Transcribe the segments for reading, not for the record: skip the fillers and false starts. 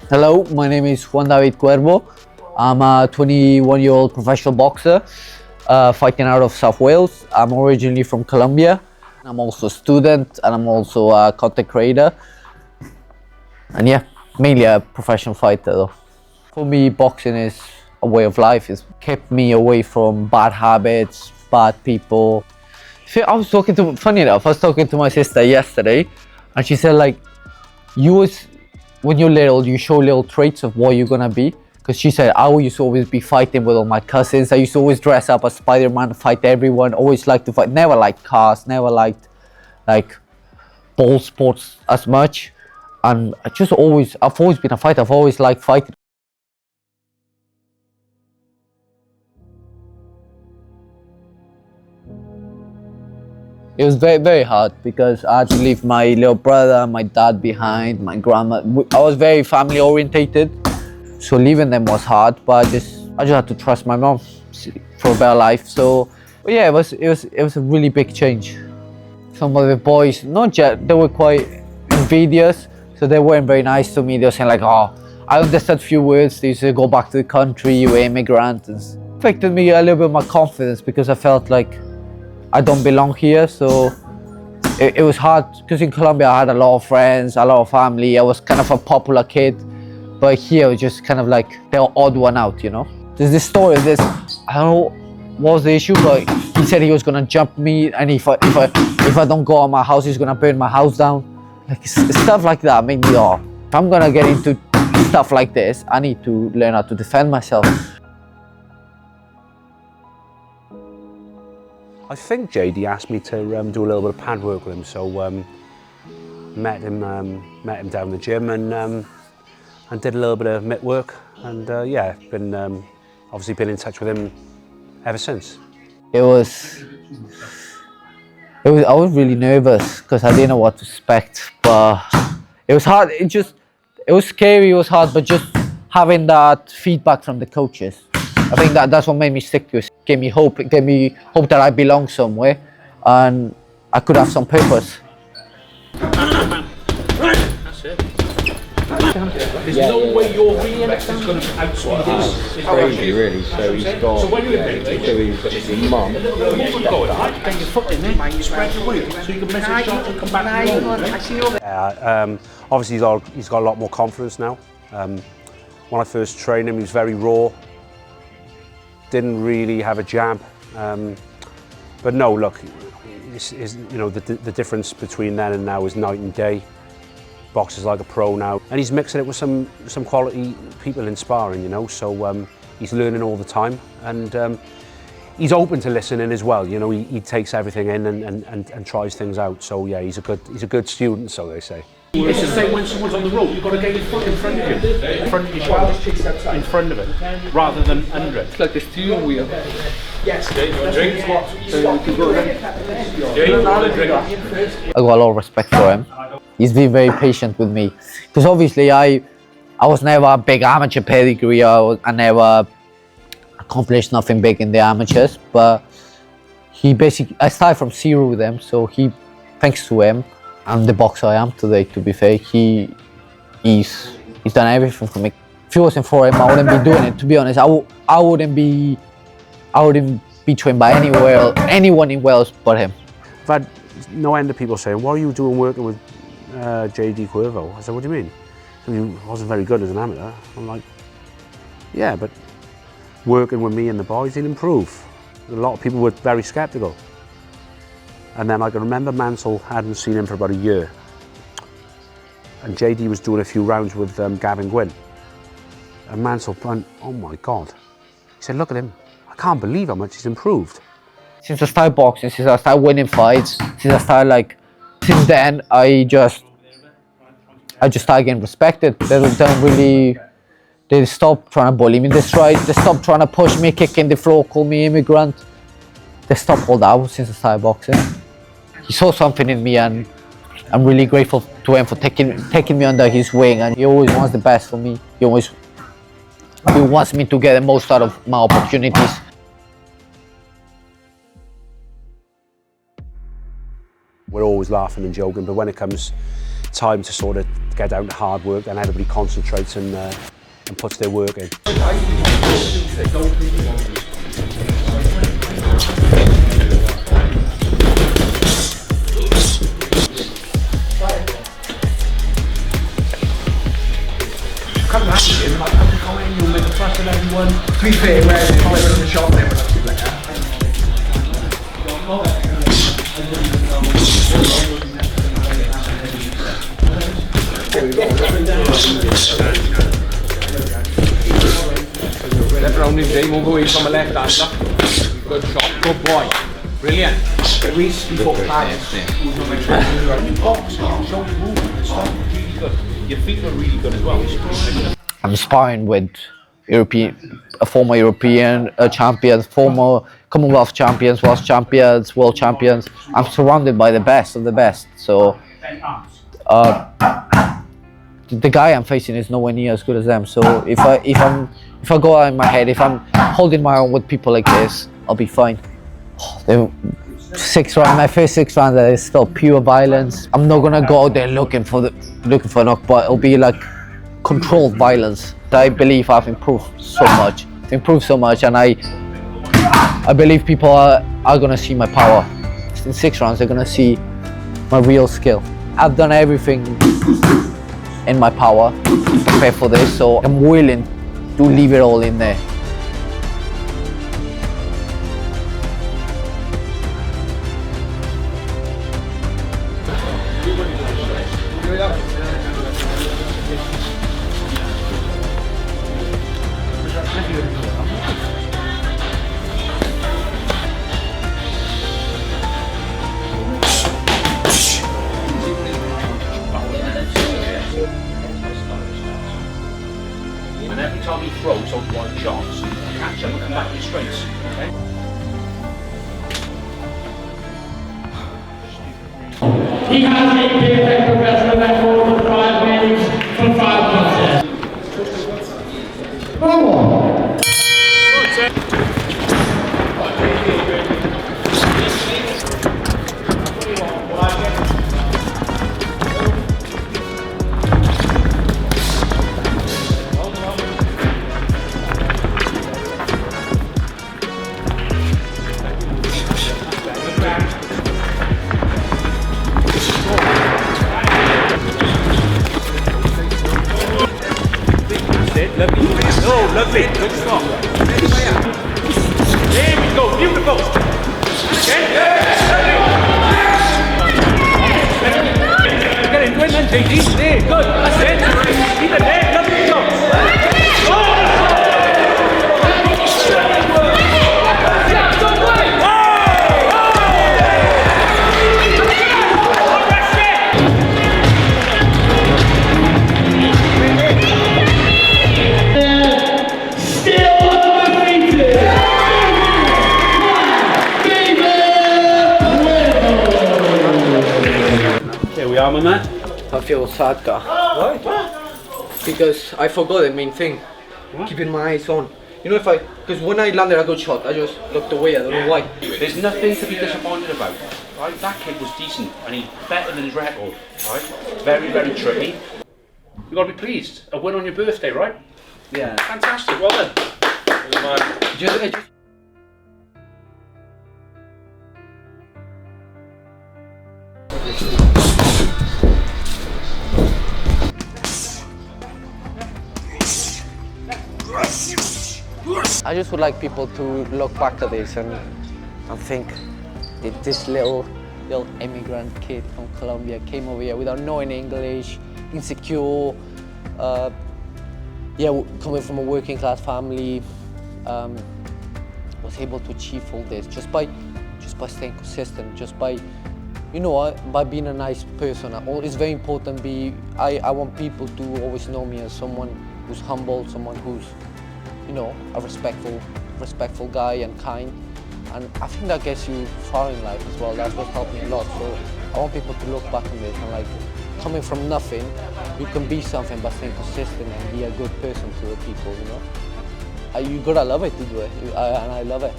Hello, my name is JD Cuervo. I'm a 21-year-old professional boxer fighting out of South Wales. I'm originally from Colombia. I'm also a student and I'm also a content creator. And yeah, mainly a professional fighter though. For me, boxing is a way of life. It's kept me away from bad habits, bad people. Funny enough, I was talking to my sister yesterday and she said like, when you're little, you show little traits of what you're gonna be. Because she said, I used to always be fighting with all my cousins. I used to always dress up as Spider-Man, fight everyone, always liked to fight. Never liked cars, never liked like ball sports as much. And I've always been a fighter. I've always liked fighting. It was very, very hard because I had to leave my little brother, my dad behind, my grandma. I was very family orientated, so leaving them was hard. But I just had to trust my mom for a better life. So, but yeah, it was a really big change. Some of the boys, they were quite envious, so they weren't very nice to me. They were saying like, "Oh, I understood a few words. They used to go back to the country. You were immigrant." And it affected me a little bit my confidence because I felt like I don't belong here. So it was hard because in Colombia I had a lot of friends, a lot of family. I was kind of a popular kid, but here I was just kind of like the odd one out, you know. There's this story of this, I don't know what was the issue, but he said he was gonna jump me, and if I don't go out my house, he's gonna burn my house down. Like stuff like that made me, if I'm gonna get into stuff like this, I need to learn how to defend myself. I think JD asked me to do a little bit of pad work with him, so met him down in the gym and did a little bit of mitt work, and yeah, obviously been in touch with him ever since. I was really nervous because I didn't know what to expect, but it was hard. It was scary, it was hard, but just having that feedback from the coaches, I think that's what made me stick to it. It gave me hope that I belong somewhere and I could have some purpose. That's it. There's no way your reflex is going to outspeed his. Crazy, really. So he's got. So when you're in bed, he's got his mum. Get your foot in there, you spread your weight so you can miss a shot and come back to the Obviously he's got a lot more confidence now. When I first trained him, he was very raw. Didn't really have a jab, but no, look, the difference between then and now is night and day. Boxer's like a pro now, and he's mixing it with some quality people in sparring, you know. So he's learning all the time, and he's open to listening as well. You know, he takes everything in and tries things out. So yeah, he's a good student, so they say. It's the same when someone's on the rope, you've got to get your foot in front of you, in front of your shoulder, in front of it, rather than under it. It's like the steering wheel. Yes. Okay, you want a drink? I got a lot of respect for him. He's been very patient with me because obviously I was never a big amateur pedigree. I never accomplished nothing big in the amateurs, but I started from zero with him, so thanks to him, I'm the boxer I am today. To be fair, he's done everything for me. If it wasn't for him, I wouldn't be doing it. To be honest, I wouldn't be trained by anyone in Wales but him. I've had no end of people saying, "What are you doing working with JD Cuervo?" I said, "What do you mean?" He wasn't very good as an amateur. I'm like, "Yeah, but working with me and the boys, he'll improve." A lot of people were very sceptical. And then I can remember Mansell hadn't seen him for about a year. And JD was doing a few rounds with Gavin Gwynn. And Mansell went, "Oh my God." He said, "Look at him. I can't believe how much he's improved." Since I started boxing, since I started winning fights, since then I just started getting respected. They stopped trying to bully me. They stopped trying to push me, kicking the floor, call me immigrant. They stopped all that since I started boxing. He saw something in me, and I'm really grateful to him for taking me under his wing. And he always wants the best for me. He wants me to get the most out of my opportunities. We're always laughing and joking, but when it comes time to sort of get down to hard work, then everybody concentrates and puts their work in. Come back to him, like, come in, you'll make a fuss of everyone. To be fair, where if I went to the shop, they would have to like that. Left round his day, move away from a left hander. Good shot, good boy. Brilliant. At least before clients. Your feet were really good as well. I'm sparring with former European champions, former Commonwealth champions, world champions, world champions. I'm surrounded by the best of the best. So the guy I'm facing is nowhere near as good as them. So if I go out in my head, if I'm holding my own with people like this, I'll be fine. My first 6 rounds is still pure violence. I'm not gonna go out there looking for a knock, but it'll be like controlled violence. I believe I've improved so much, and I believe people are gonna see my power. In 6 rounds, they're gonna see my real skill. I've done everything in my power to prepare for this, so I'm willing to leave it all in there. And every time he throws on one shots, catch him and come back to your straights. Okay? He has a perfect professional record of 5 wins from 5 contests. Lovely, good stop. There we go, beautiful. Okay, get into it then, JD. There, good. That's it. Keep it there, lovely job. My man. I feel sad, guy. Why? Because I forgot the main thing. Keeping my eyes on. You know, because when I landed a good shot, I just looked away. I don't know why. There's nothing to be disappointed about. Right? That kid was decent and he's better than his record. Right? Very, very tricky. You got to be pleased. A win on your birthday, right? Yeah. Fantastic. Well done. Just I just would like people to look back at this and think that this little immigrant kid from Colombia came over here without knowing English, insecure, coming from a working class family, was able to achieve all this just by staying consistent, just by being a nice person. It's very important. I want people to always know me as someone who's humble, someone who's a respectful guy and kind, and I think that gets you far in life as well. That's what helped me a lot. So I want people to look back on this and like, coming from nothing, you can be something by staying consistent and be a good person to the people. You gotta love it to do it, and I love it.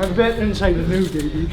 I'm better inside the new JD.